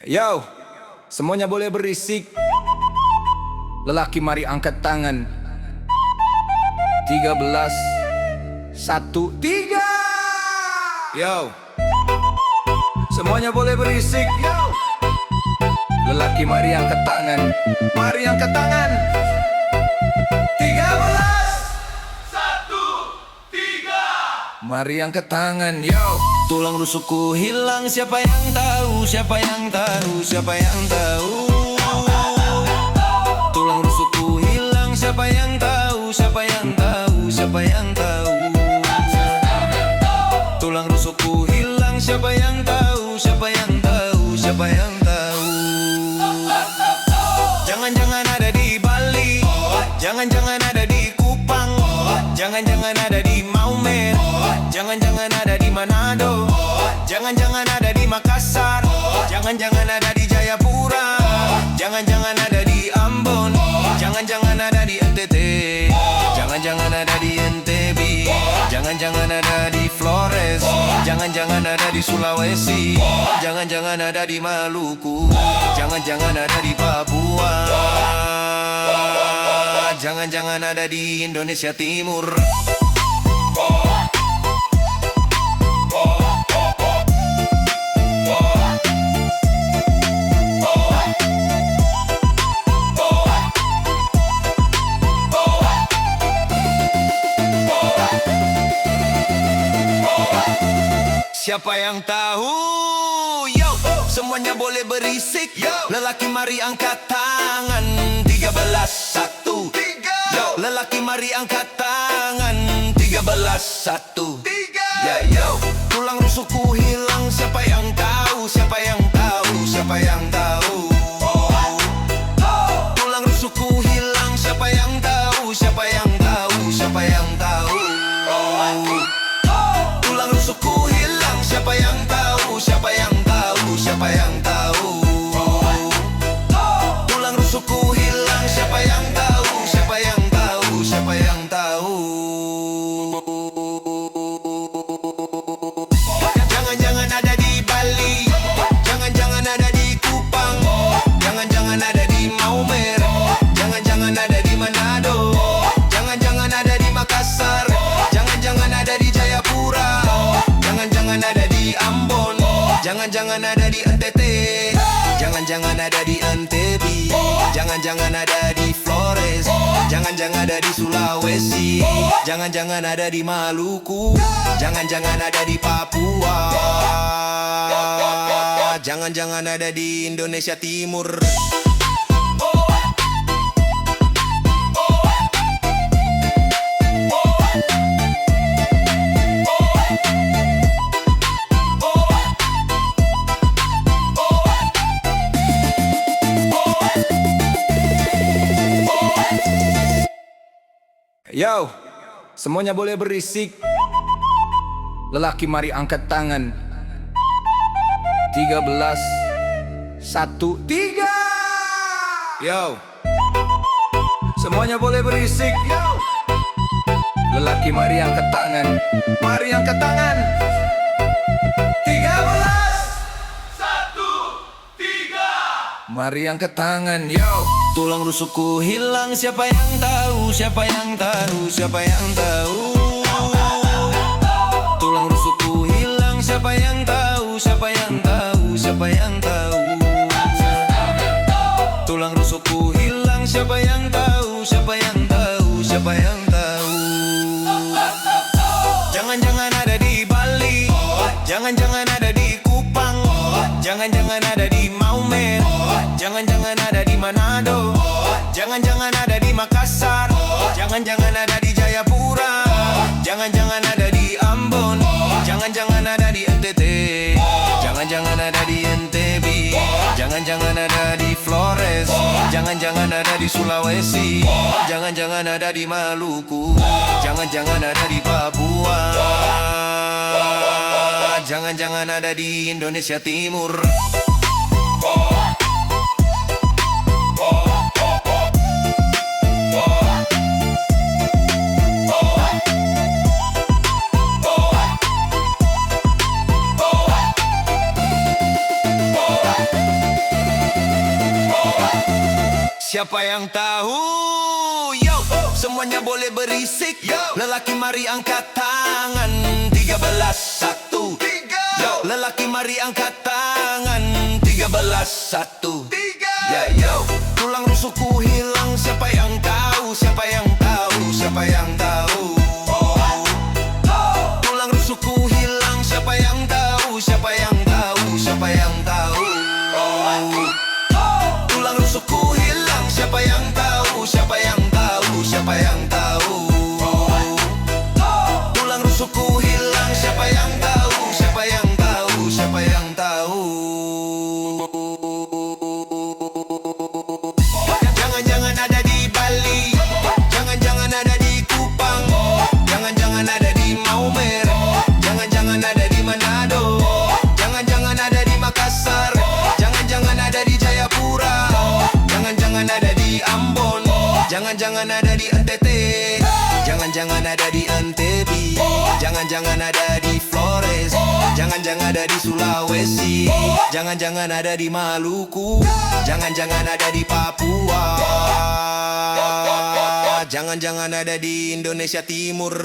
Yo, semuanya boleh berisik. Lelaki mari angkat tangan. 13 1 3. Yo, semuanya boleh berisik. Yo, lelaki mari angkat tangan. Mari angkat tangan. 13 1 3. Mari angkat tangan. Yo, tulang rusukku hilang, siapa yang tahu, siapa yang tahu, siapa yang tahu. Tulang rusukku hilang, siapa yang tahu, siapa yang tahu, siapa yang tahu. Tulang rusukku hilang, siapa yang tahu, siapa yang tahu, siapa yang tahu. Jangan-jangan ada di Bali, jangan-jangan ada di Kupang, jangan-jangan ada di Maumere, jangan-jangan ada di Manado, jangan-jangan ada di Makassar, jangan-jangan ada di Jayapura, jangan-jangan ada di Ambon, jangan-jangan ada di NTT, jangan-jangan ada di NTB, jangan-jangan ada di Flores, jangan-jangan ada di Sulawesi, jangan-jangan ada di Maluku, jangan-jangan ada di Papua, jangan-jangan ada di Indonesia Timur. Siapa yang tahu? Yo, semuanya boleh berisik. Yo, lelaki mari angkat tangan. 13 1 3. Yo, lelaki mari angkat tangan. 13 1 3. Ya yo, tulang rusukku hilang, siapa yang tahu, siapa yang tahu, siapa yang tahu. Tulang rusukku hilang, siapa yang tahu, siapa yang tahu, siapa yang tahu. Tulang rusukku hilang, siapa yang tahu, siapa yang tahu, siapa yang tahu. Tulang rusukku hilang, siapa yang tahu, siapa yang tahu, siapa yang tahu. Jangan-jangan ada di Bali, jangan-jangan ada di Kupang, jangan-jangan ada di Maumere, jangan-jangan ada di Manado, jangan-jangan ada di Makassar, jangan-jangan ada di Jayapura, jangan-jangan ada di Ambon, jangan-jangan ada di NTT, jangan-jangan ada di NTB, jangan-jangan ada di Flores, jangan-jangan ada di Sulawesi, jangan-jangan ada di Maluku, jangan-jangan ada di Papua, jangan-jangan ada di Indonesia Timur. Yo, semuanya boleh berisik. Lelaki mari angkat tangan. 13 1 3. Yo, semuanya boleh berisik. Yo, lelaki mari angkat tangan. Mari angkat tangan. 13 1 3. Mari angkat tangan. Yo, tulang rusukku hilang, siapa yang tahu, siapa yang tahu, siapa yang tahu. Tulang rusukku hilang, siapa yang tahu, siapa yang tahu, siapa yang tahu. Tulang rusukku hilang, siapa yang tahu, siapa yang tahu, siapa yang tahu. Jangan-jangan ada di Bali, jangan-jangan ada di Kupang, jangan-jangan ada di Maumere, jangan-jangan ada di Manado, jangan-jangan ada di Makassar, jangan-jangan ada di Jayapura, jangan-jangan ada di Ambon, jangan-jangan ada di NTT, jangan-jangan ada di NTB, jangan-jangan ada di Flores, jangan-jangan ada di Sulawesi, jangan-jangan ada di Maluku, jangan-jangan ada di Papua, jangan-jangan ada di Indonesia Timur. Siapa yang tahu? Yo, semuanya boleh berisik. Lelaki mari angkat tangan. 13, 1, 3. Yo, lelaki mari angkat tangan. 13, 1, 3. Ya, yo, tulang rusukku hilang. Siapa yang tahu? Siapa yang tahu? Siapa yang tahu? Tulang rusukku hilang. Siapa yang tahu? Siapa yang tahu? Siapa yang tahu? Tulang rusukku hilang. Siapa yang tahu? Siapa yang tahu? Siapa yang tahu? Tulang rusukku hilang. Siapa yang tahu? Siapa yang tahu? Siapa yang tahu? Jangan-jangan ada di Bali. Jangan-jangan ada di Kupang. Jangan-jangan ada di Maumere. Jangan-jangan ada di Manado. Jangan-jangan ada di Makassar. Jangan-jangan ada di Jayapura. Jangan-jangan ada di Ambon. Jangan-jangan ada di NTT. Jangan-jangan ada di NTB. Jangan-jangan ada di Flores. Jangan-jangan ada di Sulawesi. Jangan-jangan ada di Maluku. Jangan-jangan ada di Papua. Jangan-jangan ada di Indonesia Timur.